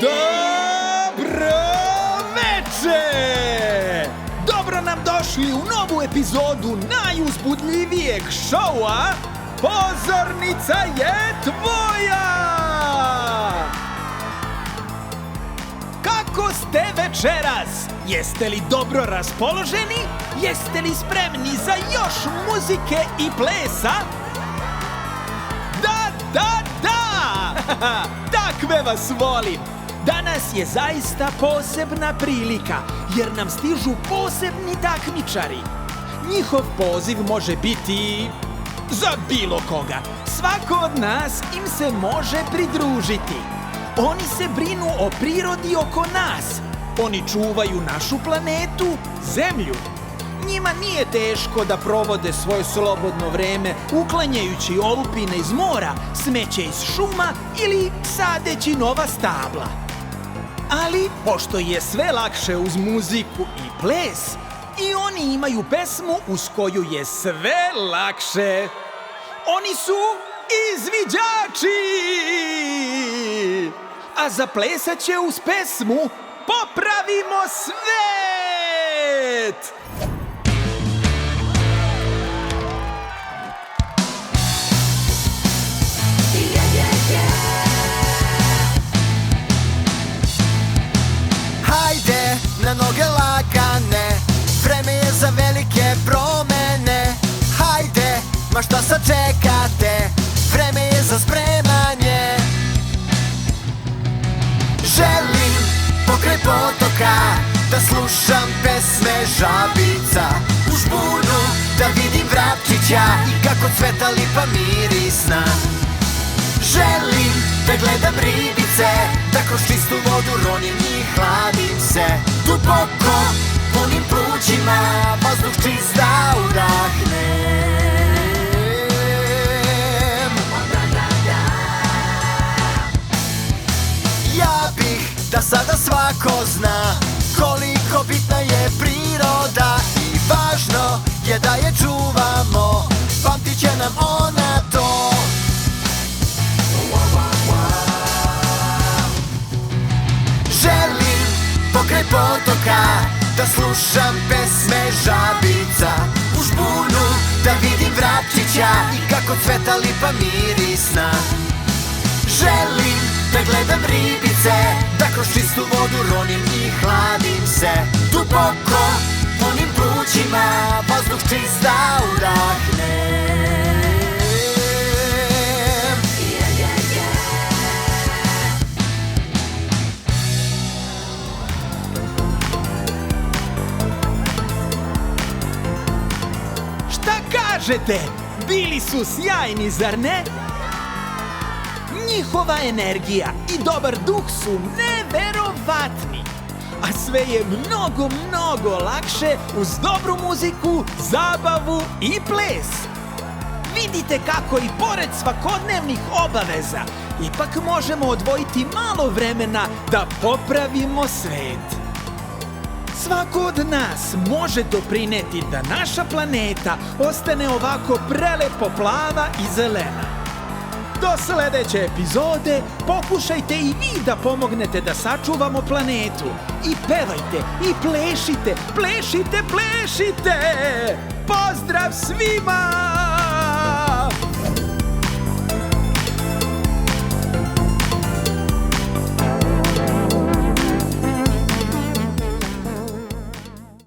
Dobro veče! Dobro nam došli u novu epizodu najuzbudljivijeg šoua Pozornica je tvoja! Kako ste večeras? Jeste li dobro raspoloženi? Jeste li spremni za još muzike i plesa? Da! Takve vas volim! Danas je zaista posebna prilika, jer nam stižu posebni takmičari. Njihov poziv može biti za bilo koga. Svako od nas im se može pridružiti. Oni se brinu o prirodi oko nas. Oni čuvaju našu planetu, Zemlju. Njima nije teško da provode svoje slobodno vreme uklanjajući olupine iz mora, smeće iz šuma ili sadeći nova stabla. Ali, pošto je sve lakše uz muziku i ples, i oni imaju pesmu uz koju je sve lakše. Oni su izviđači! A zaplesat će uz pesmu Popravimo svet! Hajde na noge lagane, vreme je za velike promene. Hajde, ma šta sad čekate, vreme je za spremanje. Želim pokraj potoka da slušam pesme žabica, u žbunu da vidim vrapčića i kako cveta lipa mirisna. Želim da gledam ribice, da kroz čistu vodu ronim i hladim se. Duboko punim plućima, vazduh čist da udahnem. Ja bih da sada svako zna koliko bitna je priroda i važno je da je čuvamo, pamtit će nam ona to. Želim pokraj potoka da slušam pesme žabica, u žbunu da vidim vrapčića i kako cveta lipa mirisna. Želim da gledam ribice, da kroz čistu vodu ronim i hladim se. Duboko punim plućima, vazduh čist da udahnem. Kažete, bili su sjajni, zar ne? Njihova energija i dobar duh su neverovatni. A sve je mnogo lakše uz dobru muziku, zabavu i ples. Vidite kako i pored svakodnevnih obaveza ipak možemo odvojiti malo vremena da popravimo svet. Svako od nas može doprineti da naša planeta ostane ovako prelepo plava i zelena. Do sledeće epizode pokušajte i vi da pomognete da sačuvamo planetu. I pevajte, i plešite! Pozdrav svima!